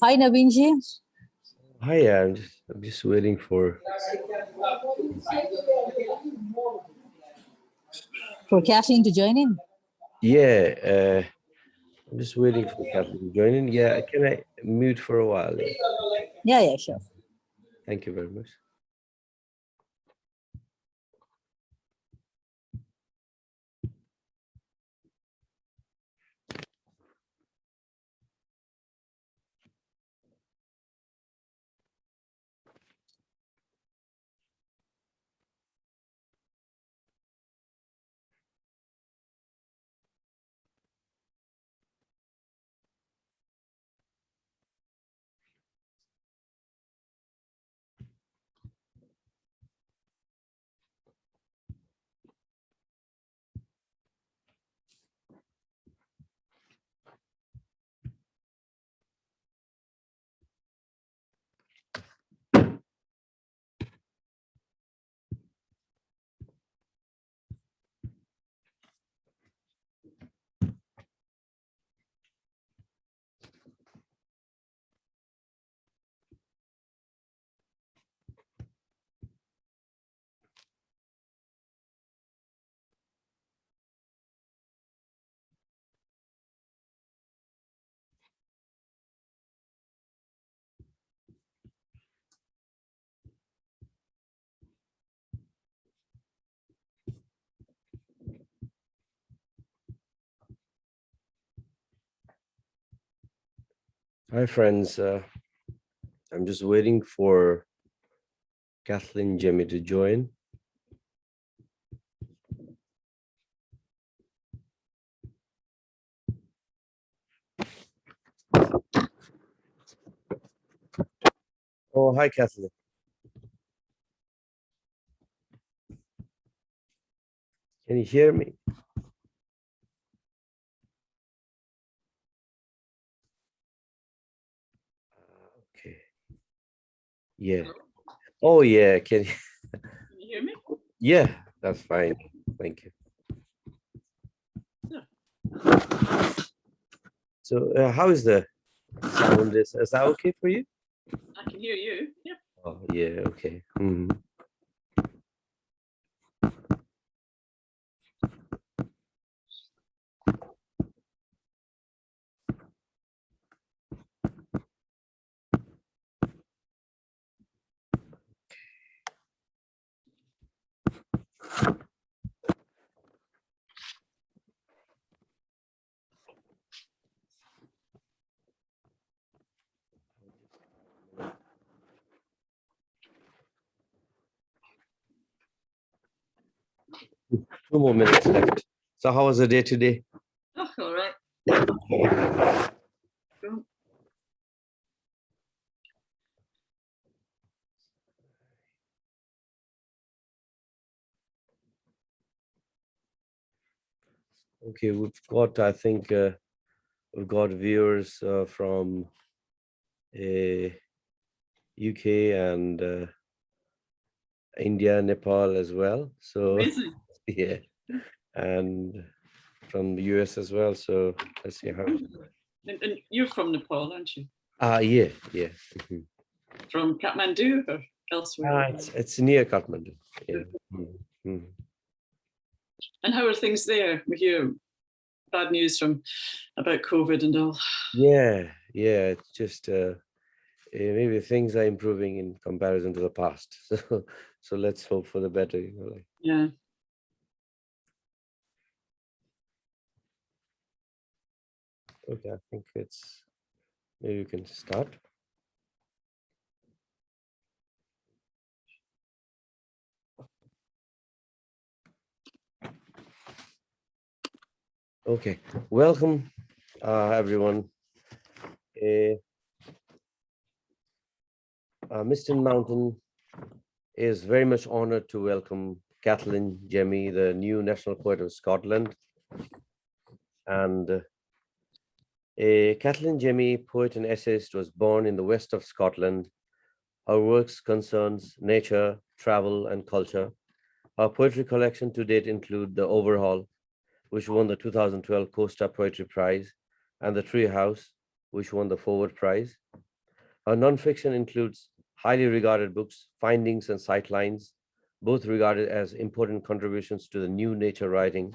Hi, Naveenji. Hi, I'm just waiting for Kathleen to join in. Yeah, I'm just waiting for Kathleen to join in. Yeah, can I mute for a while? Yeah, sure. Thank you very much. Hi, friends. I'm just waiting for Kathleen Jamie to join. Oh, hi, Kathleen. Can you hear me? Okay. Yeah. Oh, yeah. Can you hear me? Yeah, that's fine. Thank you. Yeah. So, how is the sound? Is that okay for you? I can hear you. Yeah. Oh, yeah. Okay. Mm-hmm. Two more minutes left. So how was the day today? Oh, all right. Cool. Okay, we've got, I think, we've got viewers from UK and India, Nepal as well. So, Amazing. yeah, and from the US as well. So let's see how. And you're from Nepal, aren't you? Yeah. Mhm. From Kathmandu or elsewhere? It's near Kathmandu. Yeah. Mhm. And how are things there? We hear bad news about COVID and all. Yeah. It's just maybe things are improving in comparison to the past. So let's hope for the better. Like. Yeah. Okay, I think it's maybe we can start. Okay, welcome everyone. Mr. Mountain is very much honored to welcome Kathleen Jamie, the new National Poet of Scotland. And Kathleen Jamie, poet and essayist, was born in the west of Scotland. Her works concerns nature, travel, and culture. Her poetry collection to date include the Overhaul, which won the 2012 Costa Poetry Prize, and the Tree House, which won the Forward Prize. Her nonfiction includes highly regarded books, Findings and Sightlines, both regarded as important contributions to the new nature writing.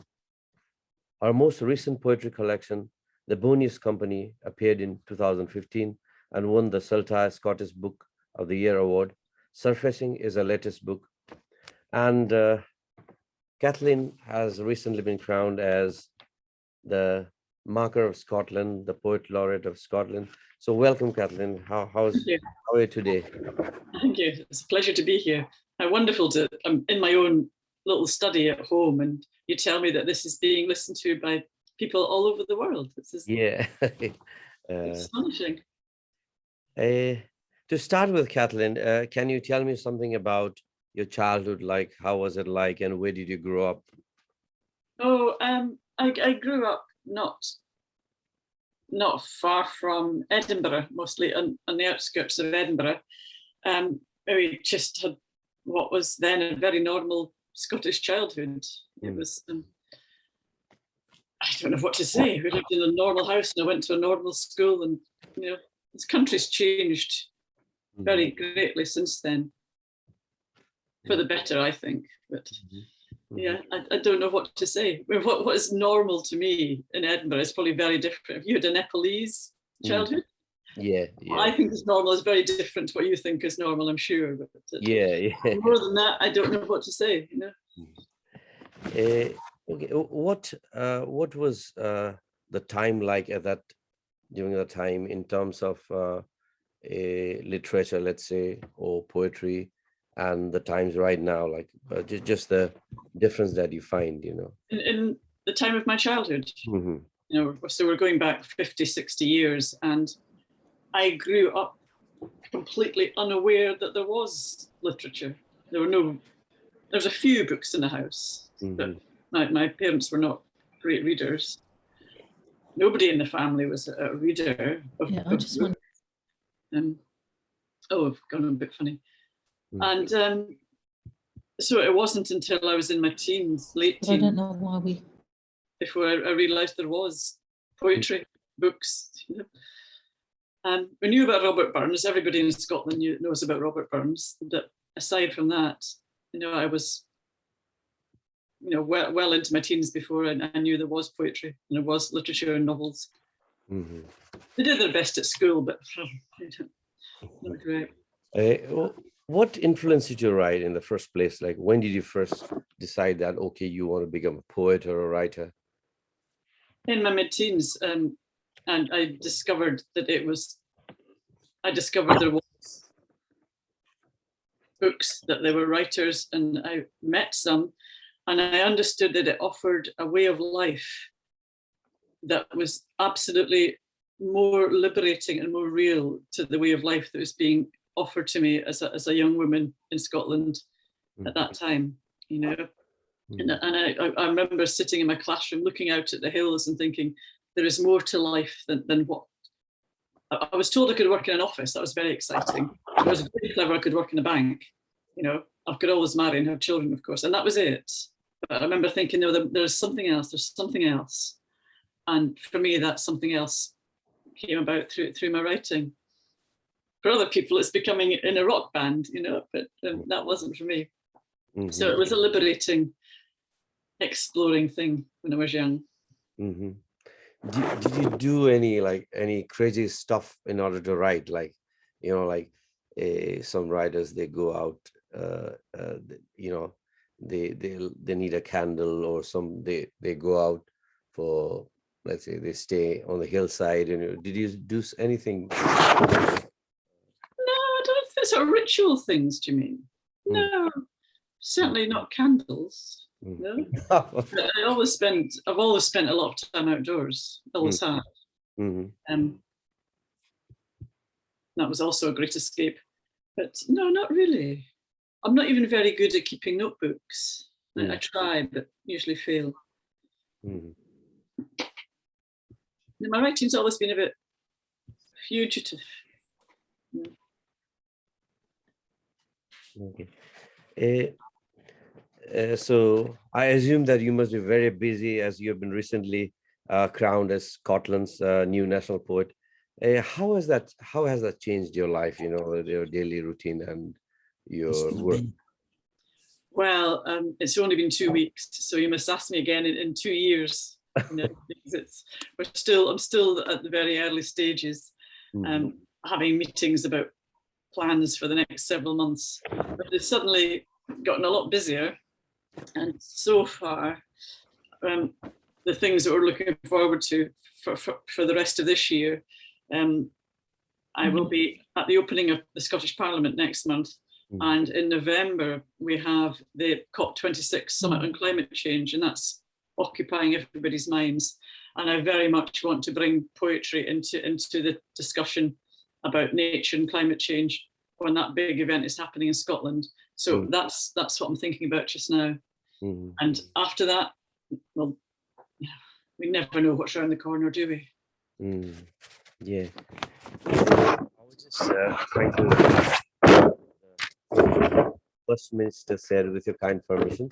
Her most recent poetry collection, The Bonniest Companie, appeared in 2015 and won the Saltire Scottish Book of the Year award. Surfacing is her latest book. And Kathleen has recently been crowned as the Marker of Scotland, the Poet Laureate of Scotland. So welcome, Kathleen. How are you today? Thank you. It's a pleasure to be here. How wonderful to, I'm in my own little study at home, and you tell me that this is being listened to by people all over the world. This is astonishing. To start with, Kathleen, can you tell me something about your childhood? Like, how was it like, and where did you grow up? Oh, I grew up not far from Edinburgh, mostly on the outskirts of Edinburgh. We just had what was then a very normal Scottish childhood. It was, I don't know what to say. We lived in a normal house and I went to a normal school, and you know, this country's changed very greatly since then. For the better, I think. But yeah, I don't know what to say. What is normal to me in Edinburgh is probably very different. If you had a Nepalese childhood, I think is normal is very different to what you think is normal, I'm sure. But more than that, I don't know what to say. You know. Okay, what was the time like at that during the time in terms of literature, let's say, or poetry, and the times right now, like just the difference that you find, you know? In the time of my childhood, you know, so we're going back 50, 60 years, and I grew up completely unaware that there was literature. There's a few books in the house, but my parents were not great readers. Nobody in the family was a reader. I just want. I've gone a bit funny. And so it wasn't until I was in my teens, late teens, I don't know why before I realised there was poetry, books. You know. We knew about Robert Burns. Everybody in Scotland knows about Robert Burns. But aside from that, you know, I was, you know, well into my teens before I knew there was poetry and there was literature and novels. They did their best at school, but not great. What influenced you to write in the first place? Like, when did you first decide that, okay, you want to become a poet or a writer? In my mid-teens, and I discovered that there was books, that there were writers, and I met some, and I understood that it offered a way of life that was absolutely more liberating and more real to the way of life that was being offered to me as a young woman in Scotland at that time, you know. And I remember sitting in my classroom looking out at the hills and thinking, there is more to life than what I was told I could work in an office. That was very exciting. I was very clever. I could work in a bank, you know. I could always marry and have children, of course, and that was it. But I remember thinking, no, there's something else. There's something else, and for me, that something else came about through my writing. For other people, it's becoming in a rock band, you know, but that wasn't for me. So it was a liberating, exploring thing when I was young. Did you do any crazy stuff in order to write? Like, you know, like some writers, they go out, you know, they need a candle, or they go out for, let's say, they stay on the hillside. And did you do anything? No, I don't think so. Ritual things, do you mean? No, certainly not candles. No, I've always spent a lot of time outdoors. Always have. That was also a great escape. But no, not really. I'm not even very good at keeping notebooks. I try, but usually fail. My writing's always been a bit fugitive. Okay. So I assume that you must be very busy, as you have been recently crowned as Scotland's new national poet. How has that changed your life, your daily routine and your work? Well, it's only been 2 weeks, so you must ask me again in 2 years. Because I'm still at the very early stages, having meetings about plans for the next several months. But it's suddenly gotten a lot busier, and so far, the things that we're looking forward to for the rest of this year, I will be at the opening of the Scottish Parliament next month. And in November, we have the COP26 Summit on Climate Change, and that's occupying everybody's minds. And I very much want to bring poetry into the discussion about nature and climate change when that big event is happening in Scotland. So that's what I'm thinking about just now. And after that, well, we never know what's around the corner, do we? Yeah. I was just trying to. First Minister said, with your kind permission,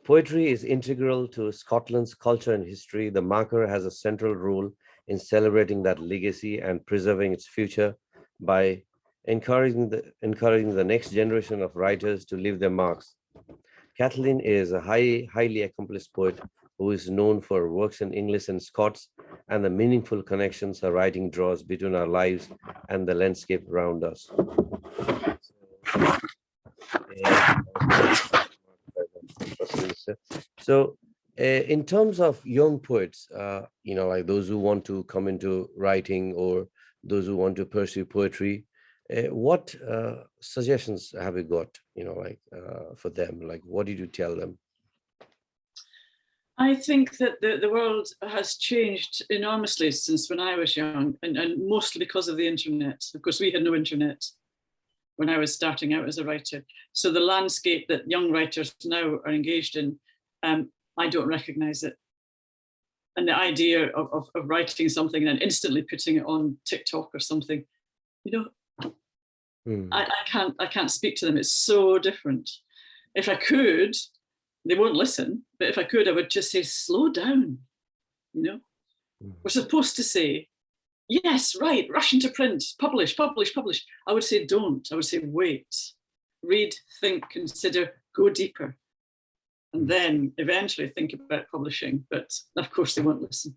poetry is integral to Scotland's culture and history. The marker has a central role in celebrating that legacy and preserving its future by encouraging the next generation of writers to leave their marks. Kathleen is a highly accomplished poet who is known for her works in English and Scots and the meaningful connections her writing draws between our lives and the landscape around us. So in terms of young poets, like those who want to come into writing or those who want to pursue poetry, what suggestions have you got, for them? Like, what did you tell them? I think that the world has changed enormously since when I was young, and mostly because of the internet. Of course, we had no internet when I was starting out as a writer. So the landscape that young writers now are engaged in, I don't recognize it. And the idea of writing something and then instantly putting it on TikTok or something, I can't speak to them. It's so different. If I could, they won't listen, but if I could, I would just say, slow down. We're supposed to say, yes, right, rush into print, publish. I would say don't. I would say wait, read, think, consider, go deeper. And then eventually think about publishing. But of course they won't listen.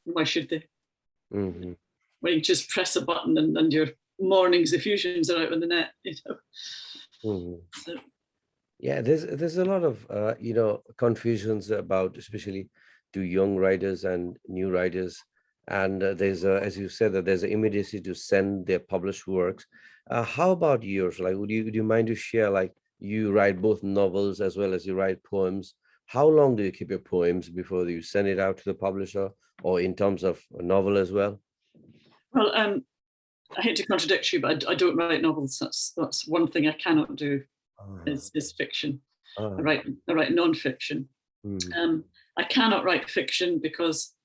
Why should they? When you just press a button and your morning's effusions are out on the net, So, yeah, there's a lot of confusions about, especially to young writers and new writers. And there's as you said, that there's an immediacy to send their published works. How about yours? Like, would you mind to share, like, you write both novels as well as you write poems? How long do you keep your poems before you send it out to the publisher, or in terms of a novel as well? Well, I hate to contradict you, but I don't write novels. That's one thing I cannot do. Is fiction. I write non-fiction. I cannot write fiction because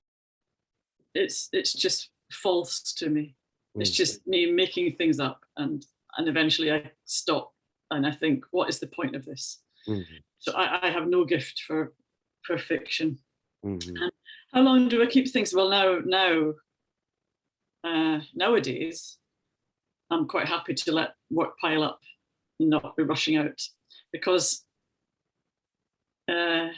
it's just false to me. It's just me making things up, and eventually I stop and I think, what is the point of this? So I have no gift for fiction. How long do I keep things? Well, nowadays I'm quite happy to let work pile up, not be rushing out, because I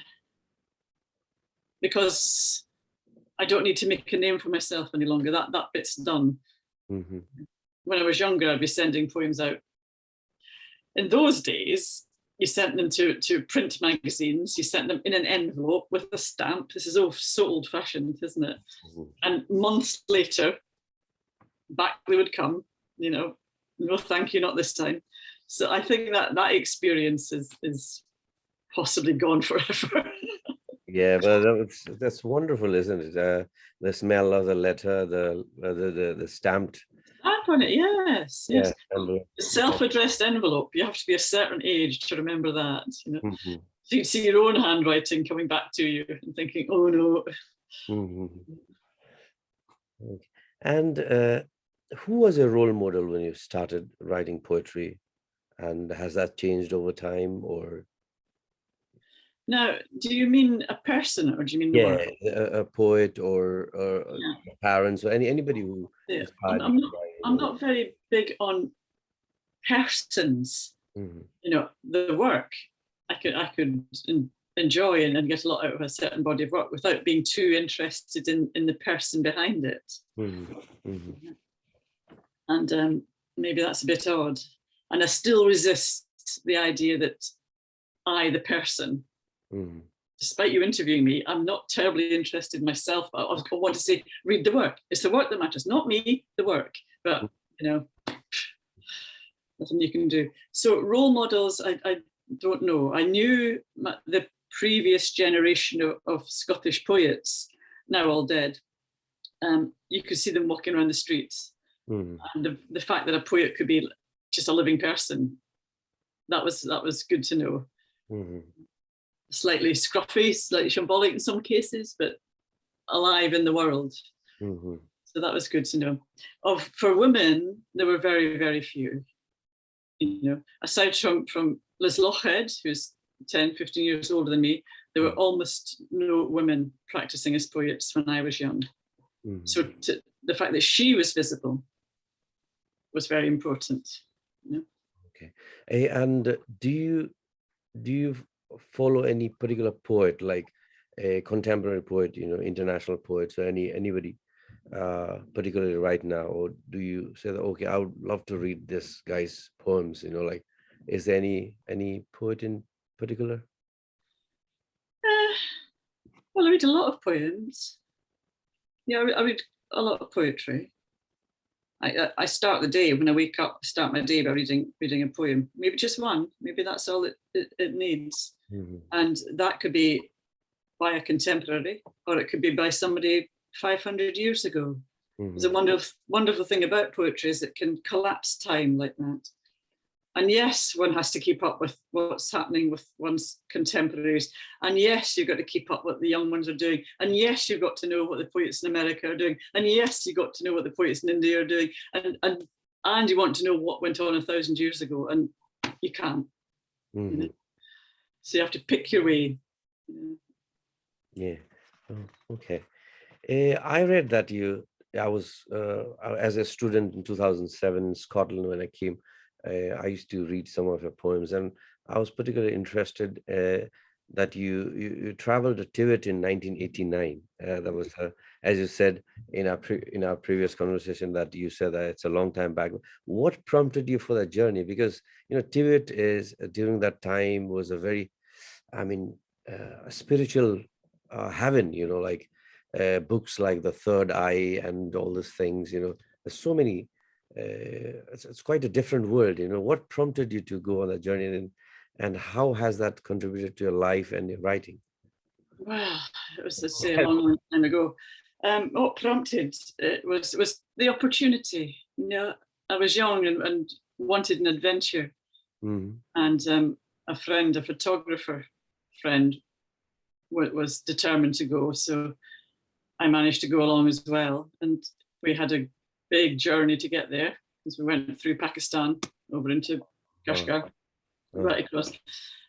don't need to make a name for myself any longer. That bit's done. When I was younger, I'd be sending poems out. In those days, you sent them to print magazines. You sent them in an envelope with a stamp. This is so old-fashioned, isn't it? And months later, back they would come. No, thank you, not this time. So I think that experience is possibly gone forever. Yeah, but that's wonderful, isn't it? The smell of the letter, the stamped. Stamp on it, yes. Yeah, Self-addressed envelope. You have to be a certain age to remember that. So you see your own handwriting coming back to you and thinking, oh no. And who was your role model when you started writing poetry, and has that changed over time, or? Now, do you mean a person or do you mean the Yeah, work? a poet or Yeah. parents or anybody who Yeah. inspired you I'm to not. write, I'm not very big on persons. Mhm. The work. I could enjoy and get a lot out of a certain body of work without being too interested in the person behind it. Mhm. Mhm. And maybe that's a bit odd. And I still resist the idea that I, the person, Mhm. despite you interviewing me, I'm not terribly interested myself. I want to say, read the work. It's the work that matters, not me, the work. But, nothing you can do. So role models, I don't know. I knew the previous generation of Scottish poets, now all dead. You could see them walking around the streets. Mhm. And the fact that a poet could be just a living person, that was good to know. Mhm. Slightly scruffy, slightly shambolic in some cases, but alive in the world. Mhm. So that was good to know. For women, there were very, very few. Aside from Liz Lochhead, who's 10, 15 years older than me, there were almost no women practicing as poets when I was young. Mhm. So the fact that she was visible was very important. Okay. And do you follow any particular poet, like a contemporary poet, international poets, or anybody particularly right now, or do you say that, okay, I would love to read this guy's poems, like, is there any poet in particular? Well, I read a lot of poems. Yeah, I read a lot of poetry. I start the day when I wake up. I start my day by reading a poem, maybe just one. Maybe that's all it needs. Mhm. And that could be by a contemporary, or it could be by somebody 500 years ago. There's a Mhm. wonderful thing about poetry is it can collapse time like that. And yes, one has to keep up with what's happening with one's contemporaries. And yes, you've got to keep up what the young ones are doing. And yes, you've got to know what the poets in America are doing. And yes, you've got to know what the poets in India are doing. And you want to know what went on 1,000 years ago. And you can't. Mhm. So you have to pick your way. Yeah. Oh, okay. I read that I was, as a student in 2007 in Scotland when I came, I used to read some of your poems, and I was particularly interested that you traveled to Tibet in 1989. That was, as you said in our previous conversation, that you said that it's a long time back. What prompted you for that journey? Because Tibet is during that time was a very, I mean, a spiritual heaven. Like books like The Third Eye and all these things. There's so many. It's quite a different world. What prompted you to go on that journey, and how has that contributed to your life and your writing? Well, it was, let's say, a long time ago. What prompted it was the opportunity. I was young and wanted an adventure, Mhm. and a friend, a photographer friend, was determined to go. So I managed to go along as well, and we had a big journey to get there because we went through Pakistan over into Oh, Kashgar, oh, right across.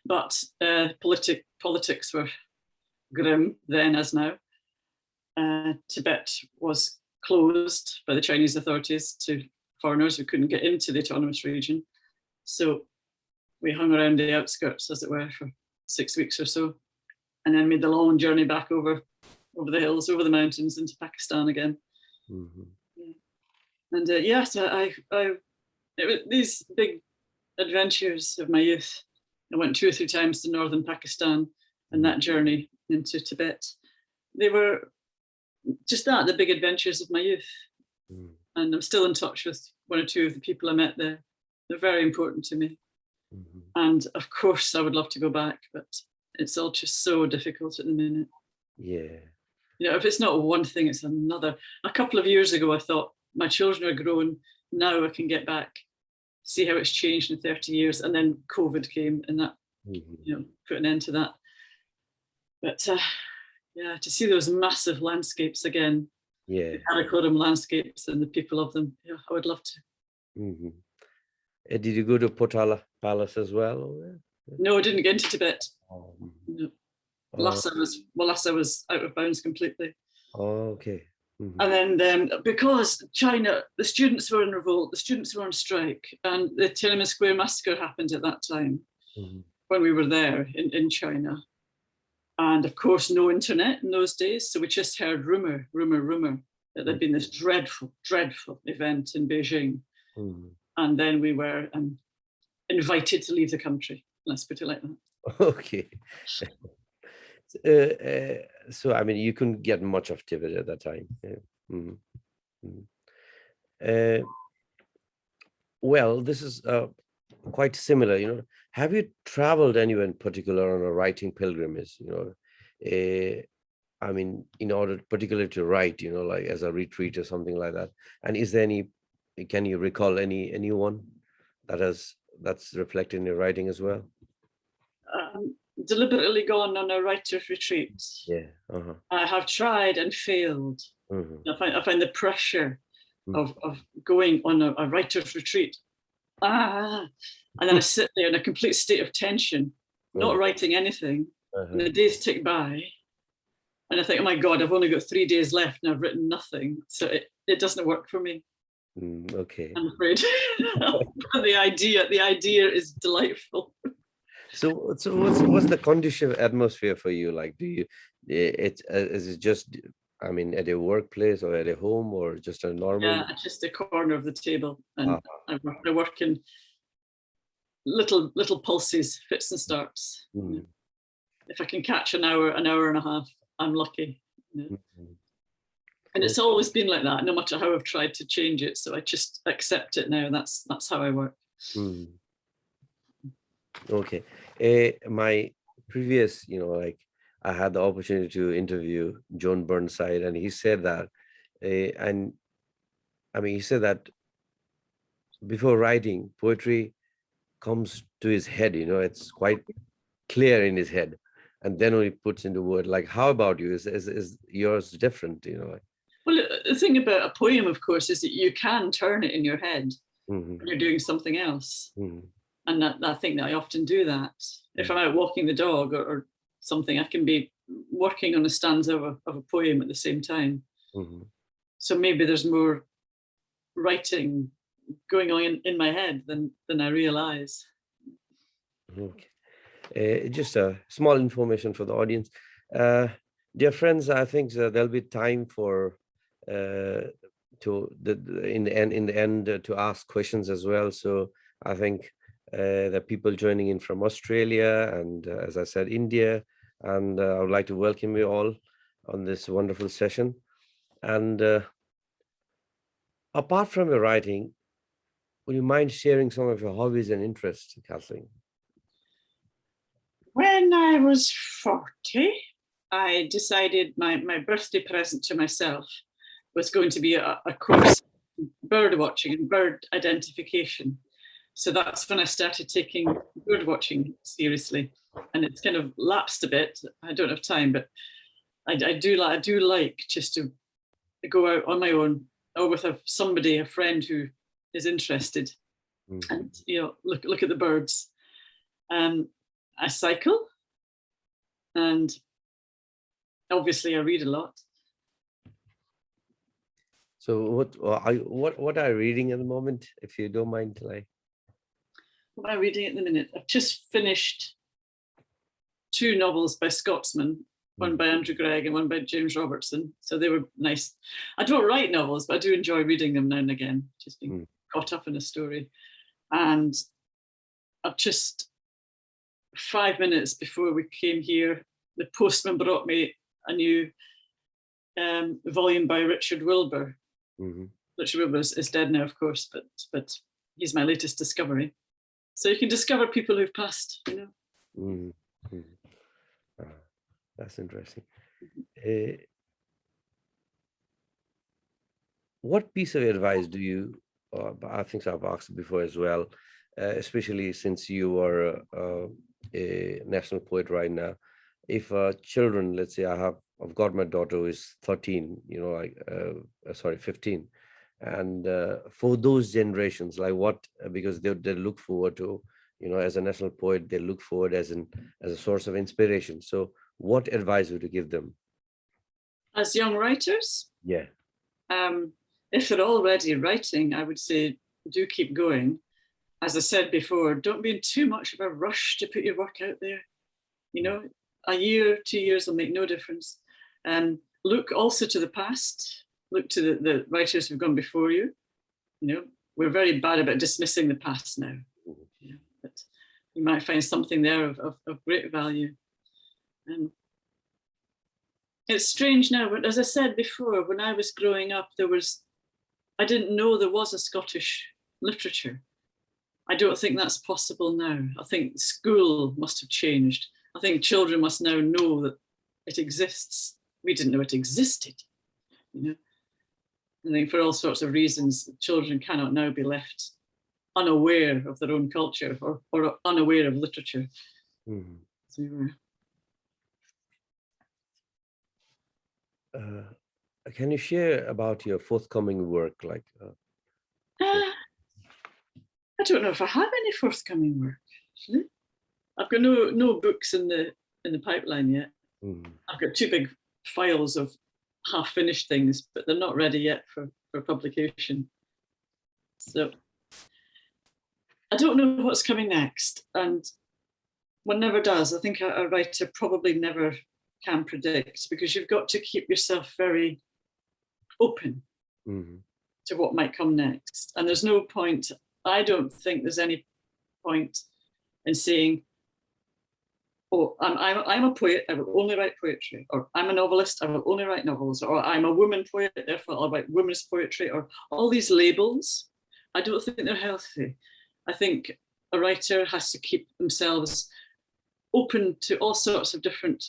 But politics were grim then as now. Tibet was closed by the Chinese authorities to foreigners who couldn't get into the autonomous region. So we hung around the outskirts, as it were, for 6 weeks or so, and then made the long journey back over the hills, over the mountains into Pakistan again. mhm. Yeah. And yes, it was these big adventures of my youth. I went 2 or 3 times to northern Pakistan, and that journey into Tibet. They were just the big adventures of my youth. Mhm. And I'm still in touch with 1 or 2 of the people I met there. They're very important to me. Mhm. And of course, I would love to go back, but it's all just so difficult at the minute. Yeah. If it's not one thing, it's another. A couple of years ago, I thought my children are grown. Now I can get back, see how it's changed in 30 years. And then COVID came and that, Mhm. put an end to that. But yeah, to see those massive landscapes again, Yeah. the Karakoram landscapes and the people of them, yeah, I would love to. Mhm. Did you go to Potala Palace as well? No, I didn't get into Tibet. Oh, No. Lhasa was out of bounds completely. Okay. Mhm. And then because China, the students were in revolt, the students were on strike, and the Tiananmen Square massacre happened at that time Mhm. when we were there in China. And of course, no internet in those days. So we just heard rumor that there'd been this dreadful, dreadful event in Beijing. Mhm. And then we were invited to leave the country. Let's put it like that. Okay. So, I mean, you couldn't get much of Tibet at that time. Yeah. Mhm. Mhm. Well, this is quite similar, Have you traveled anywhere in particular on a writing pilgrimage, I mean, in order particularly to write, like as a retreat or something like that? And is there can you recall anyone that's reflected in your writing as well? Deliberately gone on a writer's retreat. Yeah. Uh-huh. I have tried and failed. Mhm. I find the pressure of going on a writer's retreat. And then I sit there in a complete state of tension, not writing anything. And the days tick by. And I think, oh my God, I've only got 3 days left and I've written nothing. So it doesn't work for me. Okay. I'm afraid. But the idea is delightful. So what's the conducive atmosphere for you? Like, do you is it just, I mean, at a workplace or at a home or just a normal? Yeah, just a corner of the table, and I work in little pulses, fits and starts. If I can catch an hour and a half, I'm lucky. And it's always been like that, no matter how I've tried to change it. So I just accept it now. That's how I work. Okay. My previous, like I had the opportunity to interview John Burnside, and he said that, and I mean, he said that before writing, poetry comes to his head, it's quite clear in his head, and then when he puts into word. Like, how about you? Is yours different, Well, the thing about a poem, of course, is that you can turn it in your head when you're doing something else. And I think that I often do that. If I'm out walking the dog or something, I can be working on a stanza of a poem at the same time. So maybe there's more writing going on in my head than I realize. Okay. Just a small information for the audience. Dear friends, I think there'll be time for in the end to ask questions as well. So I think the people joining in from Australia and as I said, India, and I would like to welcome you all on this wonderful session. And apart from your writing, would you mind sharing some of your hobbies and interests, Kathleen? When I was 40, I decided my birthday present to myself was going to be a course in bird watching and bird identification. So that's when I started taking bird watching seriously. And it's kind of lapsed a bit. I don't have time, but I do like just to go out on my own or with a friend who is interested, and look at the birds. I cycle, and obviously I read a lot. So what are you reading at the moment, if you don't mind? What am I reading at the minute? I've just finished 2 novels by Scotsman, one by Andrew Gregg and one by James Robertson. So they were nice. I don't write novels, but I do enjoy reading them now and again, just being caught up in a story. And I've just 5 minutes before we came here, the postman brought me a new volume by Richard Wilbur. Richard Wilbur is dead now, of course, but he's my latest discovery. So you can discover people who've passed, That's interesting. What piece of advice do you, I think I've asked before as well, especially since you are a national poet right now, if children, let's say I've got my daughter who is 13, 15, and for those generations, like what, because they look forward to, as a national poet, they look forward as a source of inspiration. So what advice would you give them? As young writers, Yeah. if they're already writing, I would say do keep going. As I said before, don't be in too much of a rush to put your work out there. You know, a year, 2 years will make no difference. Look also to the past. Look to the writers who've gone before you. You know, we're very bad about dismissing the past now. You know, but you might find something there of great value. It's strange now, but as I said before, when I was growing up, I didn't know there was a Scottish literature. I don't think that's possible now. I think school must have changed. I think children must now know that it exists. We didn't know it existed, you know. I think for all sorts of reasons, children cannot now be left unaware of their own culture or unaware of literature. Mm-hmm. So, can you share about your forthcoming work? Like, I don't know if I have any forthcoming work, actually. I've got no books in the pipeline yet. mm-hmm. I've got 2 big files of half-finished things, but they're not ready yet for publication. So I don't know what's coming next, and one never does. I think a writer probably never can predict, because you've got to keep yourself very open Mm-hmm. to what might come next. And there's no point, I don't think there's any point in saying, oh, I'm a poet, I will only write poetry, or I'm a novelist, I will only write novels, or I'm a woman poet, therefore I'll write women's poetry, or all these labels. I don't think they're healthy. I think a writer has to keep themselves open to all sorts of different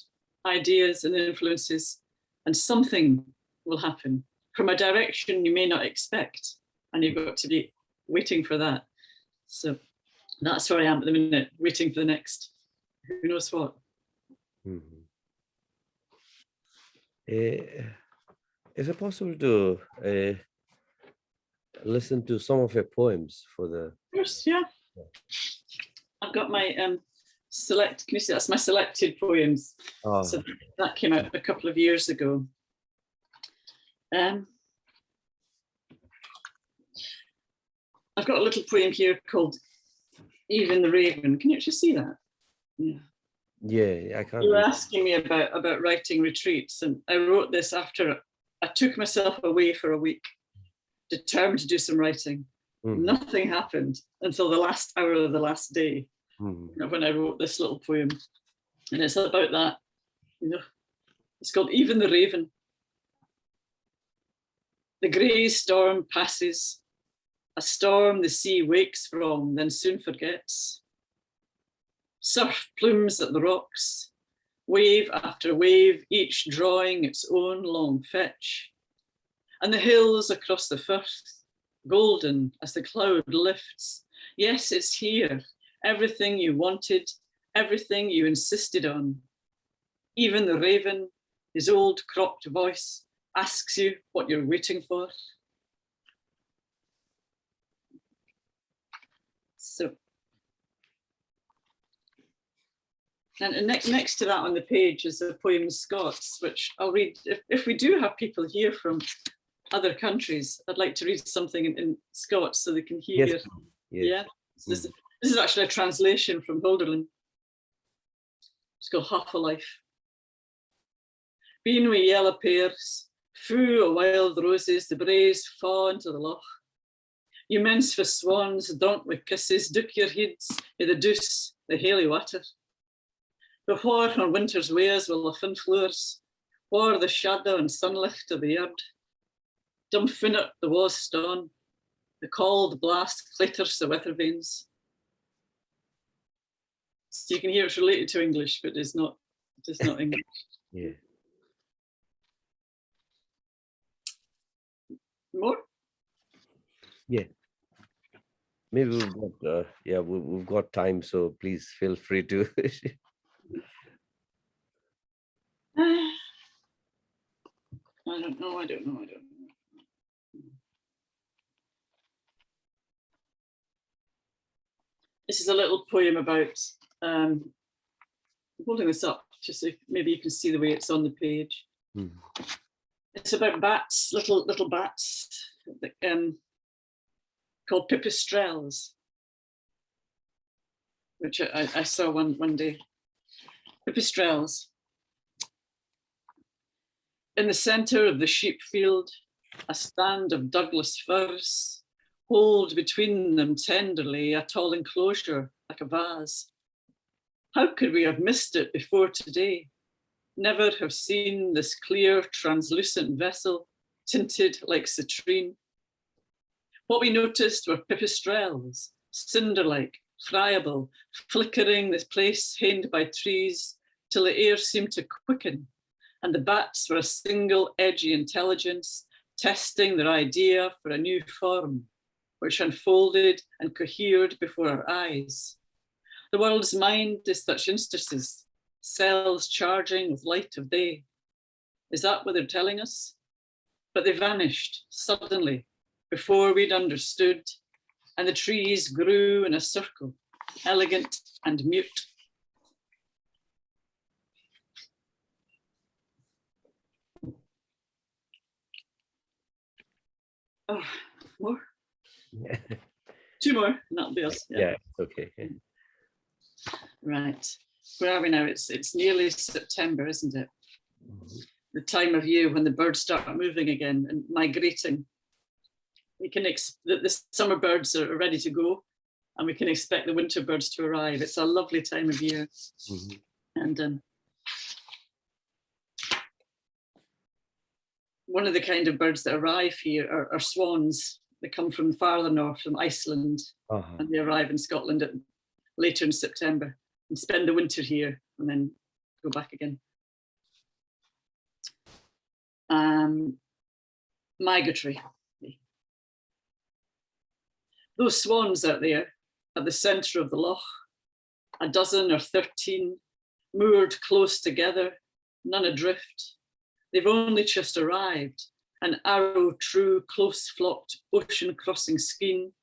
ideas and influences, and something will happen from a direction you may not expect, and you've got to be waiting for that. So that's where I am at the minute, waiting for the next who knows what. Mm-hmm. Is it possible to listen to some of your poems for the? Of course, yeah. I've got my select. Can you see that's my selected poems? Oh. So that came out a couple of years ago. I've got a little poem here called "Even the Raven." Can you actually see that? Yeah. Yeah, I can't. You were asking me about writing retreats, and I wrote this after I took myself away for a week, determined to do some writing. Mm-hmm. Nothing happened until the last hour of the last day, mm-hmm. when I wrote this little poem, and it's about that. You know, it's called "Even the Raven." The grey storm passes, a storm the sea wakes from, then soon forgets. Surf plumes at the rocks, wave after wave, each drawing its own long fetch. And the hills across the firth, golden as the cloud lifts. Yes, it's here, everything you wanted, everything you insisted on. Even the raven, his old cropped voice, asks you what you're waiting for. So, and next to that on the page is the poem Scots, which I'll read. If we do have people here from other countries, I'd like to read something in Scots so they can hear. Yes. Yeah. So this is actually a translation from Hölderlin. It's called Half a Life. Bean wi' yellow pears, fu o wild roses, the braes fa into the loch. You mince for swans, drunk with kisses, duck your heads i' the douce, the haily water. But whar on winter's ways will the fin floors, whar the shadow and sunlight of the yard. Dumb finnet the was stone, the cold blast clatters the weather vanes. So you can hear it's related to English, but it's not English. Yeah. More? Yeah. Maybe we've got we've got time, so please feel free to. I don't know. This is a little poem about, I'm holding this up just if maybe you can see the way it's on the page. Mm. It's about bats, little bats, called pipistrelles, which I saw one day. Pipistrelles. In the centre of the sheep field, a stand of Douglas firs, hold between them tenderly a tall enclosure like a vase. How could we have missed it before today? Never have seen this clear, translucent vessel tinted like citrine. What we noticed were pipistrelles, cinder-like, friable, flickering this place hained by trees till the air seemed to quicken, and the bats were a single edgy intelligence testing their idea for a new form, which unfolded and cohered before our eyes. The world's mind is such instances, cells charging with light of day. Is that what they're telling us? But they vanished suddenly before we'd understood, and the trees grew in a circle, elegant and mute. Oh, more? Yeah. 2 more, and that'll be us. Yeah, okay. Right. Where are we now? It's nearly September, isn't it? Mhm. The time of year when the birds start moving again and migrating. We can the summer birds are ready to go, and we can expect the winter birds to arrive. It's a lovely time of year. Mhm. And one of the kind of birds that arrive here are swans. They come from farther north, from Iceland, Uh-huh. and they arrive in Scotland later in September and spend the winter here and then go back again. Migratory. Those swans out there at the centre of the loch, a dozen or 13, moored close together, none adrift. They've only just arrived, an arrow-true, close-flocked, ocean-crossing skein,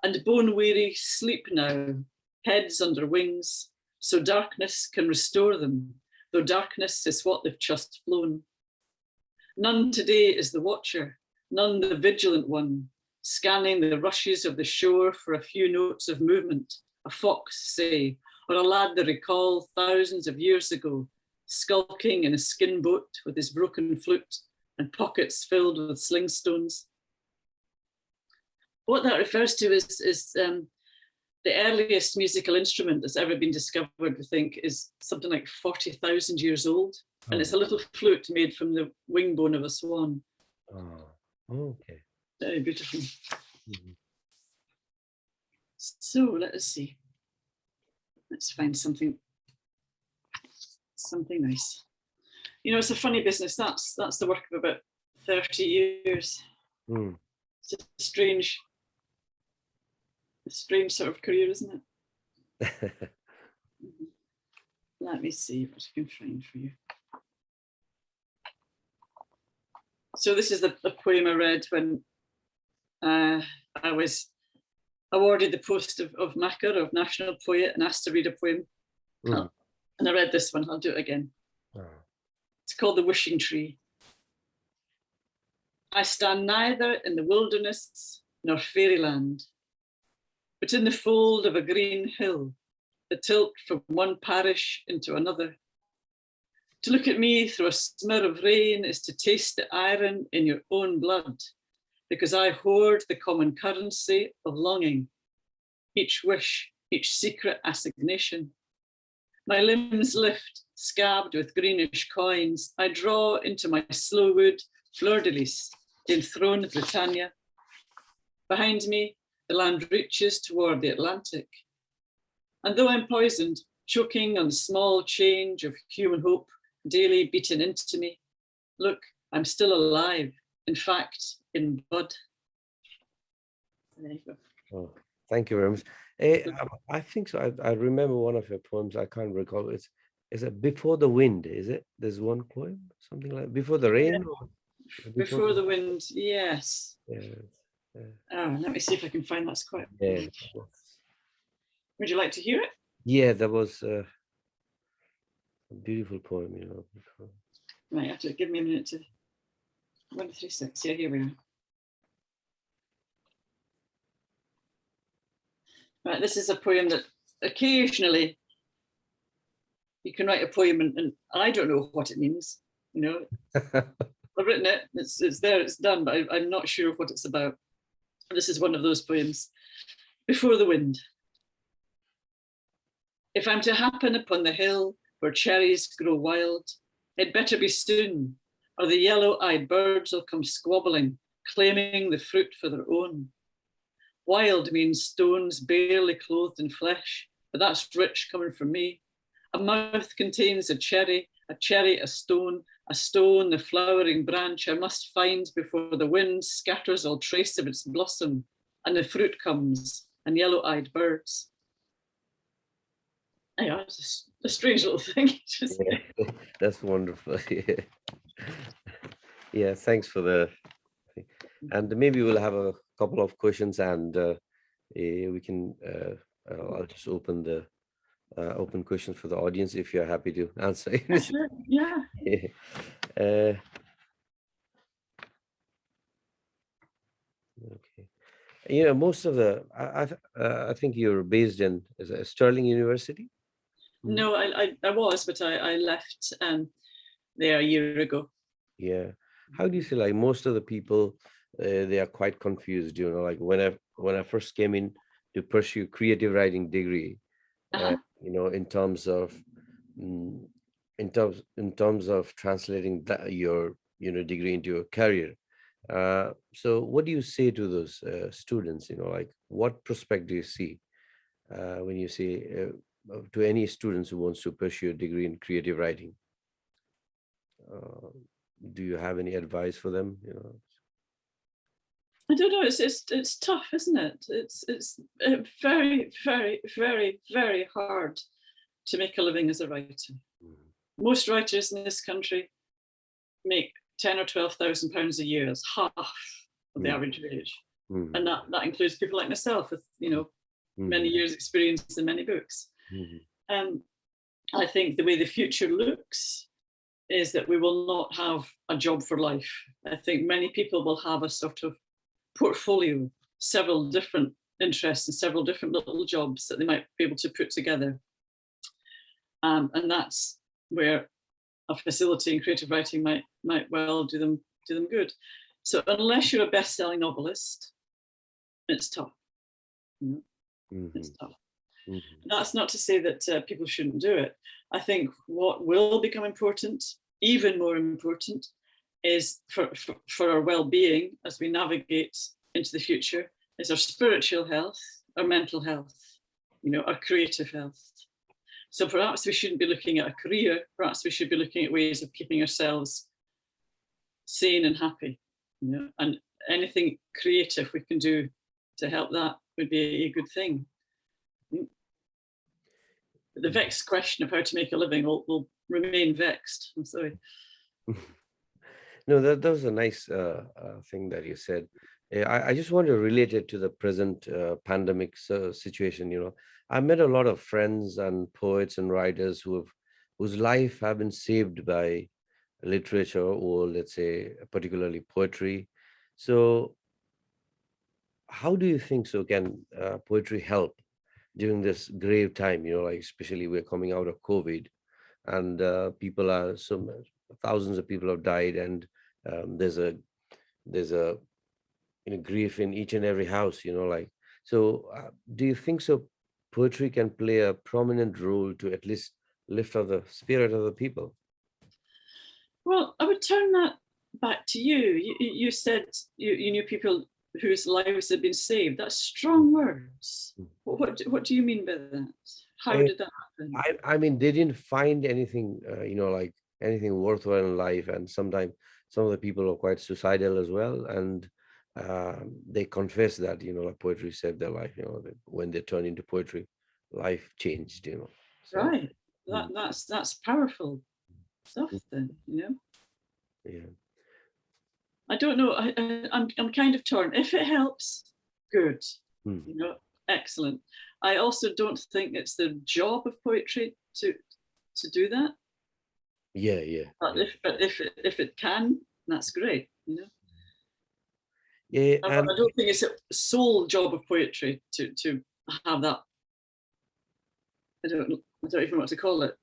and bone-weary sleep now, heads under wings, so darkness can restore them, though darkness is what they've just flown. None today is the watcher, none the vigilant one, scanning the rushes of the shore for a few notes of movement, a fox, say, or a lad they recall thousands of years ago, skulking in a skin boat with his broken flute and pockets filled with sling stones. What that refers to is the earliest musical instrument that's ever been discovered, we think, is something like 40,000 years old. And it's a little flute made from the wing bone of a swan. Oh, okay. Very beautiful. Mhm. So let us see. Let's find something nice. You know, it's a funny business. That's the work of about 30 years. Mm. It's a strange sort of career, isn't it? Let me see what I can find for you. So this is the poem I read when I was awarded the post of Macker, of National Poet, and asked to read a poem. Mm. And I read this one. I'll do it again. Oh. It's called The Wishing Tree. I stand neither in the wilderness nor fairyland, but in the fold of a green hill, the tilt from one parish into another. To look at me through a smear of rain is to taste the iron in your own blood, because I hoard the common currency of longing, each wish, each secret assignation. My limbs lift, scabbed with greenish coins. I draw into my slow wood fleur-de-lis, enthroned Britannia. Behind me, the land reaches toward the Atlantic. And though I'm poisoned, choking on the small change of human hope daily beaten into me, look, I'm still alive, in fact, in bud. There you go. Oh, thank you very much. I think so. I remember one of your poems. I can't recall. Is it Before the Wind? Is it? There's one poem, something like Before the Rain. Or Before the Wind, yes. Yeah. Oh, let me see if I can find that's quite. Yeah. Would you like to hear it? Yeah, that was. A beautiful poem, you know. Right, have to give me a minute to 136. Yeah, here we are. Right, this is a poem that occasionally you can write a poem and I don't know what it means. You know, I've written it, it's there, it's done, but I'm not sure what it's about. This is one of those poems. Before the wind. If I'm to happen upon the hill where cherries grow wild, it better be soon, or the yellow-eyed birds will come squabbling, claiming the fruit for their own. Wild means stones barely clothed in flesh, but that's rich coming from me. A mouth contains a cherry, a stone, the flowering branch I must find before the wind scatters all trace of its blossom, and the fruit comes, and yellow-eyed birds. Yeah, it's a strange little thing. Yeah, that's wonderful. Yeah. Yeah, thanks for the. And maybe we'll have a couple of questions, and we can. I'll just open the open questions for the audience if you're happy to answer. Sure. Yeah. Okay. You know, most of the. I think you're based in Stirling University. No, I was, but I left there a year ago. Yeah. How do you feel like most of the people they are quite confused, you know, like when I first came in to pursue creative writing degree, you know, in terms of in terms of translating that, your degree into a career. So what do you say to those students, you know, like what prospect do you see when you say to any students who wants to pursue a degree in creative writing? Do you have any advice for them? You know, I don't know. It's tough, isn't it? It's very, very, very, very hard to make a living as a writer. Most writers in this country make £10,000 or £12,000 a year. That's half of the average wage, and that includes people like myself with many years' experience and many books. I think the way the future looks is that we will not have a job for life. I think many people will have a sort of portfolio, several different interests and several different little jobs that they might be able to put together. And that's where a facility in creative writing might well do them good. So unless you're a best-selling novelist, it's tough. It's tough. That's not to say that people shouldn't do it. I think what will become important, even more important, is for our well-being as we navigate into the future, is our spiritual health, our mental health, our creative health. So perhaps we shouldn't be looking at a career, perhaps we should be looking at ways of keeping ourselves sane and happy, and anything creative we can do to help that would be a good thing. The vexed question of how to make a living will remain vexed. I'm sorry. No, that was a nice thing that you said. I just want to relate it to the present pandemic situation. I met a lot of friends and poets and writers whose life have been saved by literature, or let's say particularly poetry. So how do you think can poetry help during this grave time, like especially we're coming out of COVID, and thousands of people have died, and there's a grief in each and every house, so do you think poetry can play a prominent role to at least lift up the spirit of the people? Well, I would turn that back to you. You said you knew people whose lives had been saved. That's strong words. What do you mean by that? How did that happen? I mean, they didn't find anything, like anything worthwhile in life. And sometimes some of the people are quite suicidal as well. And they confess that, like poetry saved their life, when they turned into poetry, life changed, So, right. That's powerful stuff then, Yeah. I don't know. I'm kind of torn. If it helps, good. Excellent. I also don't think it's the job of poetry to do that. Yeah, yeah. But if it can, that's great. You know, Yeah, I and don't think it's a sole job of poetry to have that. I don't even know what to call it.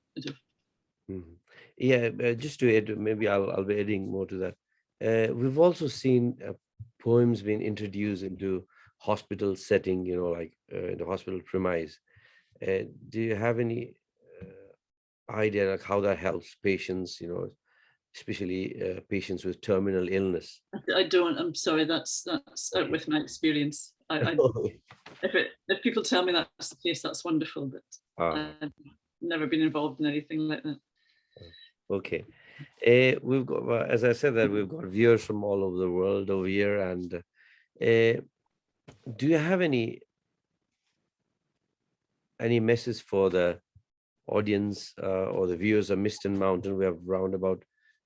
mhm. Yeah, just to add, maybe I'll be adding more to that. We've also seen poems being introduced into hospital setting, you know, like in the hospital premise. Do you have any idea like how that helps patients, you know, especially patients with terminal illness? I don't. I'm sorry. That's out with my experience. If people tell me that's the case, that's wonderful. But Ah, I've never been involved in anything like that. okay. We've got, well, as I said, that we've got viewers from all over the world over here. And do you have any message for the audience or the viewers of Miston Mountain? We have round about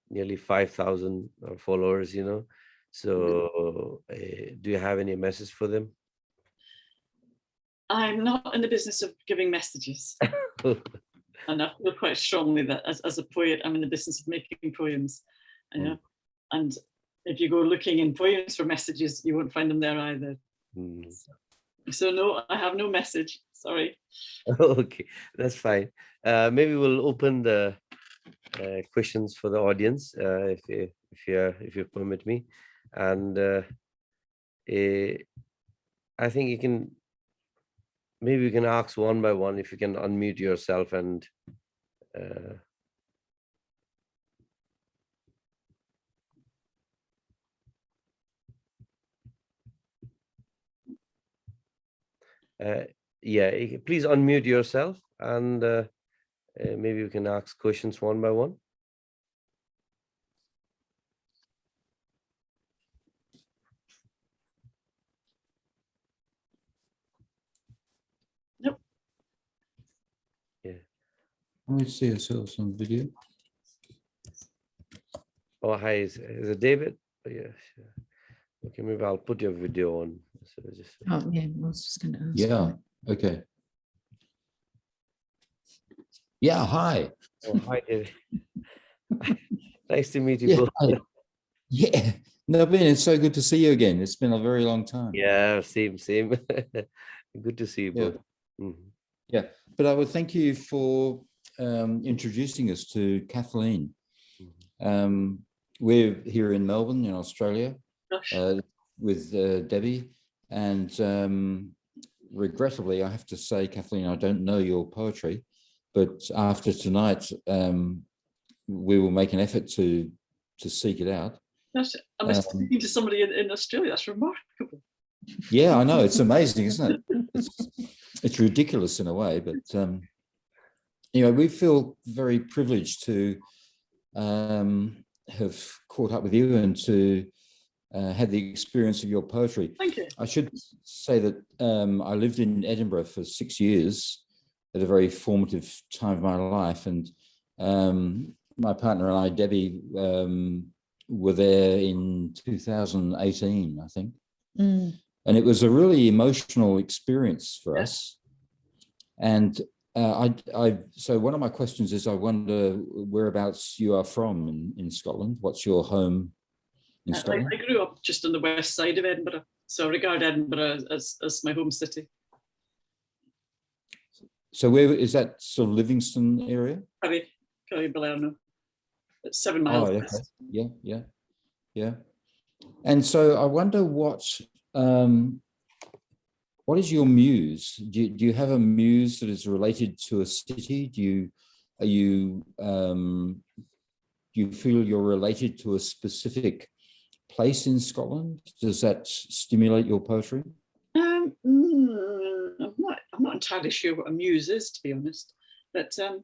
nearly 5,000 followers, you know. So do you have any message for them? I'm not in the business of giving messages. And I feel quite strongly that as a poet, I'm in the business of making poems. You know? And if you go looking in poems for messages, you won't find them there either. So no, I have no message. Sorry. Okay, that's fine. Maybe we'll open the questions for the audience, if you permit me, and I think you can. Maybe we can ask one by one if you can unmute yourself and. Yeah, please unmute yourself and maybe we can ask questions one by one. Nope. Yeah. Can we see ourselves on video? Oh, hi, is it David? Oh, yeah, sure. Okay, maybe I'll put your video on. So just. Oh, yeah, I was just going to ask. Yeah, okay. Yeah, hi. Oh, hi, David. Nice to meet you Yeah, both. hi. Yeah, Naveen, it's so good to see you again. It's been a very long time. Yeah, same. Good to see you Yeah. both. Mhm. Yeah, but I would thank you for introducing us to Kathleen. We're here in Melbourne, in Australia, with Debbie, and regrettably, I have to say, Kathleen, I don't know your poetry, but after tonight, we will make an effort to seek it out. I was speaking to somebody in Australia. That's remarkable. Yeah, I know. It's amazing, isn't it? It's ridiculous in a way, but you know, we feel very privileged to have caught up with you and to had the experience of your poetry. Thank you. I should say that I lived in Edinburgh for 6 years at a very formative time of my life, and my partner and I, Debbie, were there in 2018, I think. And it was a really emotional experience for us. And so one of my questions is, I wonder whereabouts you are from in Scotland. What's your home in Scotland? I grew up just on the west side of Edinburgh, so I regard Edinburgh as my home city. So where is that, sort of Livingston area? Curry-Balerno. It's 7 miles. Oh, okay. Yeah. And so I wonder what is your muse? Do you have a muse that is related to a city? Do you feel you're related to a specific place in Scotland? Does that stimulate your poetry? I'm not entirely sure what a muse is, to be honest. But a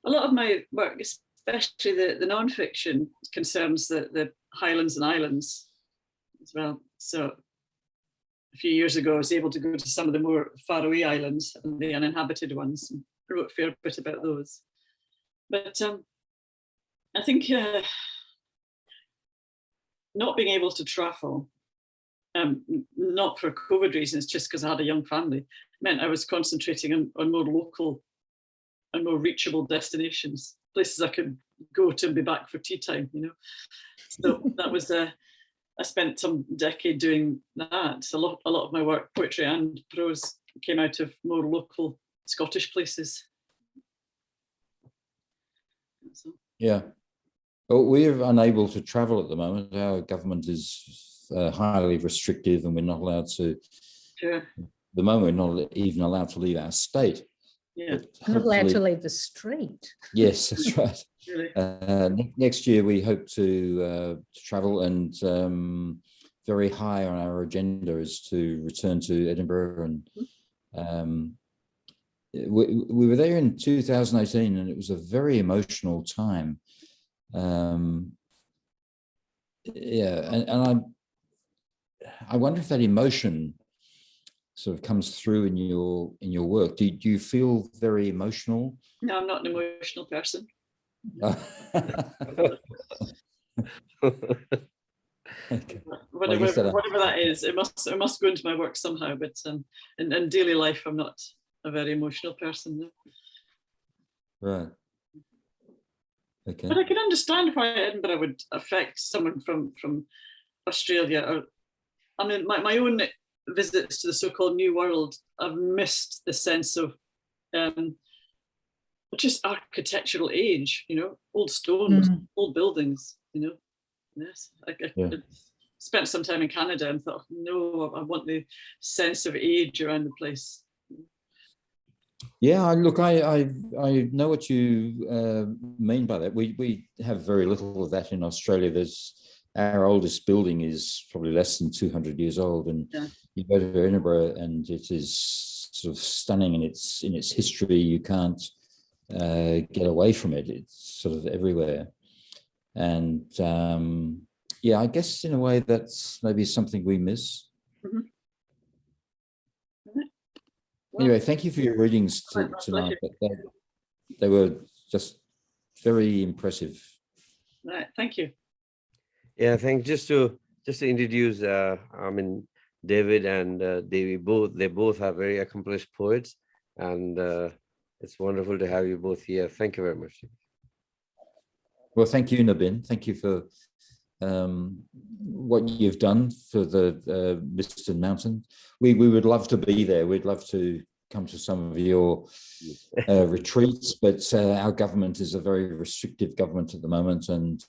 lot of my work, especially the non-fiction, concerns the Highlands and Islands as well. So a few years ago, I was able to go to some of the more faraway islands and the uninhabited ones, and I wrote a fair bit about those. But I think not being able to travel, not for COVID reasons, just because I had a young family, meant I was concentrating on more local and more reachable destinations, places I could go to and be back for tea time, you know. So that was I spent some decade doing that. A lot of my work, poetry and prose, came out of more local Scottish places. So. Yeah. Well, we're unable to travel at the moment. Our government is highly restrictive, and we're not allowed to. Yeah. At the moment, we're not even allowed to leave our state. Yeah. Not allowed to leave the street. Yes, that's right. Really? Next year, we hope to travel, and very high on our agenda is to return to Edinburgh. And we were there in 2018, and it was a very emotional time. Yeah, and I wonder if that emotion sort of comes through in your work. Do you feel very emotional? No, I'm not an emotional person. Okay. Whatever that is, it must go into my work somehow. But in daily life, I'm not a very emotional person. No. Right. Okay. But I can understand why Edinburgh would affect someone from Australia. Or, I mean, my own visits to the so-called New World, I've missed the sense of just architectural age, you know, old stones, old buildings, you know. Yes, I spent some time in Canada and thought, no, I want the sense of age around the place. Yeah, look, I know what you mean by that. We have very little of that in Australia. Our oldest building is probably less than 200 years old, and you go to Edinburgh, and it is sort of stunning in its history. You can't get away from it. It's sort of everywhere, and yeah, I guess in a way that's maybe something we miss. Mm-hmm. Anyway, thank you for your readings tonight. They were just very impressive. Right, thank you. Yeah, I think just to introduce, I mean, David and Devi, they both are very accomplished poets, and it's wonderful to have you both here. Thank you very much. Well, thank you, Nabin. Thank you for what you've done for the Miston Mountain. We would love to be there. We'd love to come to some of your retreats, but our government is a very restrictive government at the moment, and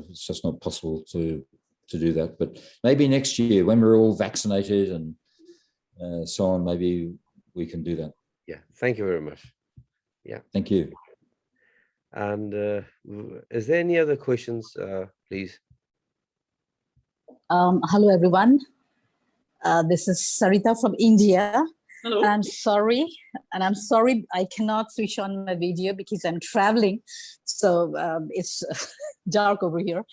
it's just not possible to do that. But maybe next year, when we're all vaccinated and so on, maybe we can do that. Yeah, thank you very much. Yeah, thank you. And is there any other questions, please? Hello, everyone. This is Sarita from India. Hello. I'm sorry I cannot switch on my video because I'm traveling, so it's dark over here.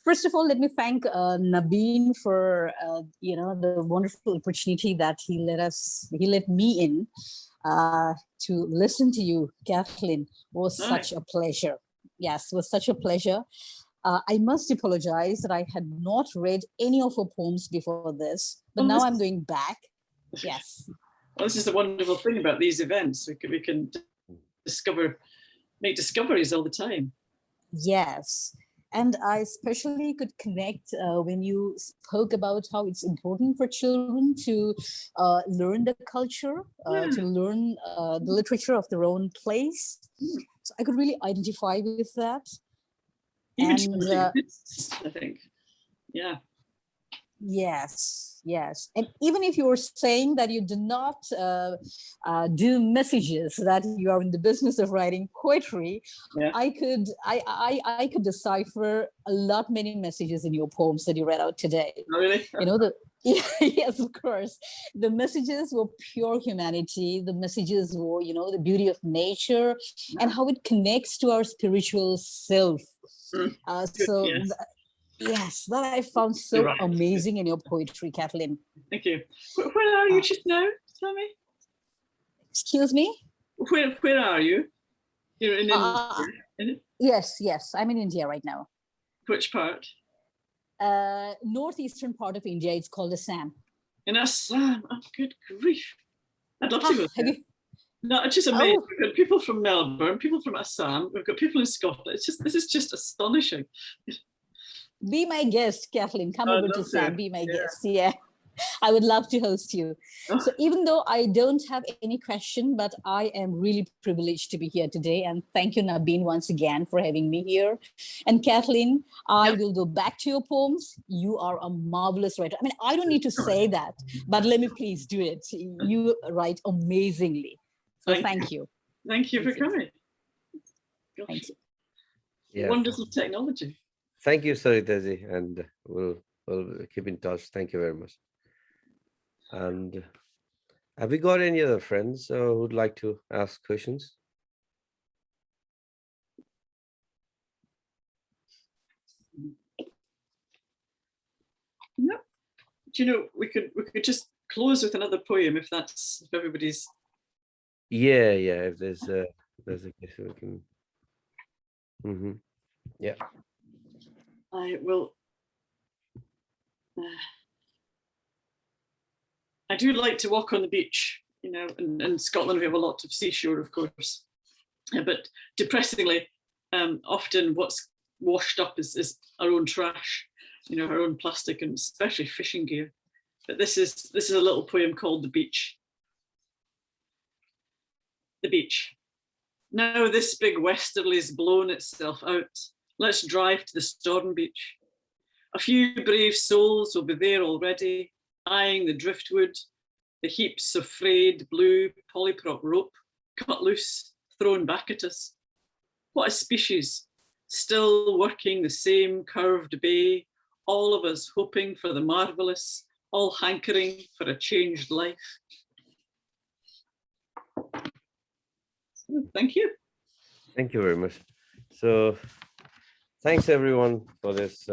First of all, let me thank Nabin for the wonderful opportunity that he let me in to listen to you, Kathleen. Was such a pleasure. Yes, it was such a pleasure. I must apologize that I had not read any of her poems before this, but now I'm going back. Yes. Well, this is the wonderful thing about these events. We can make discoveries all the time. Yes. And I especially could connect when you spoke about how it's important for children to learn the culture, to learn the literature of their own place. So I could really identify with that. Even And I think, yeah. Yes. And even if you were saying that you do not do messages, that you are in the business of writing poetry, I could decipher many messages in your poems that you read out today. Oh, really? Yes, of course. The messages were pure humanity. The messages were, the beauty of nature and how it connects to our spiritual self. Yes, that I found so amazing in your poetry, Kathleen. Thank you. Where are you just now? Tell me. Excuse me? Where are you? You're in India? Yes, I'm in India right now. Which part? Northeastern part of India. It's called Assam. In Assam? Oh, good grief. I'd love to go there. No, it's just amazing. Oh. We've got people from Melbourne, people from Assam, we've got people in Scotland. This is just astonishing. Be my guest, Kathleen. Come over to Sam. Be my guest. Yeah. I would love to host you. So even though I don't have any question, but I am really privileged to be here today. And thank you, Nabeen, once again for having me here. And Kathleen, I will go back to your poems. You are a marvelous writer. I mean, I don't need to say that, but let me please do it. You write amazingly. So thank you. Thank you for coming. Gosh. Thank you. Yeah. Wonderful technology. Thank you, Saritaji, and we'll keep in touch. Thank you very much. And have we got any other friends who'd like to ask questions? No. Do you know, we could just close with another poem if everybody's. Yeah. If there's a case we can. Yeah. I will. I do like to walk on the beach, you know, in Scotland we have a lot of seashore, of course, but depressingly, often what's washed up is our own trash, you know, our own plastic and especially fishing gear. But this is a little poem called The Beach. The beach. Now this big westerly's blown itself out. Let's drive to the Storm Beach. A few brave souls will be there already, eyeing the driftwood, the heaps of frayed blue polyprop rope, cut loose, thrown back at us. What a species, still working the same curved bay, all of us hoping for the marvelous, all hankering for a changed life. So, thank you. Thank you very much. So thanks everyone for this.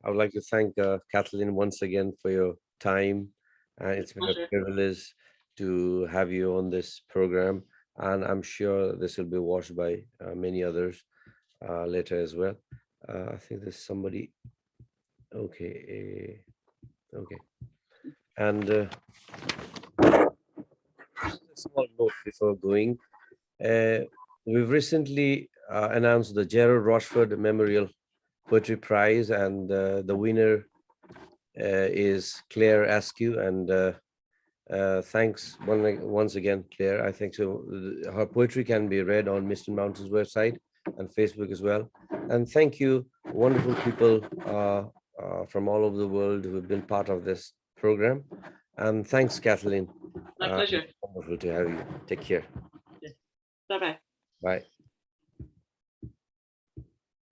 I would like to thank Kathleen once again for your time. It's been a privilege to have you on this program, and I'm sure this will be watched by many others later as well. I think there's somebody. Okay. Okay. And a small note before going. We've recently announced the Gerald Rochford Memorial Poetry Prize, and the winner is Claire Askew. And thanks once again, Claire. I think so. Her poetry can be read on Mist and Mountains website and Facebook as well. And thank you, wonderful people from all over the world who have been part of this program. And thanks, Kathleen. My pleasure. Wonderful to have you. Take care. Bye-bye. Bye.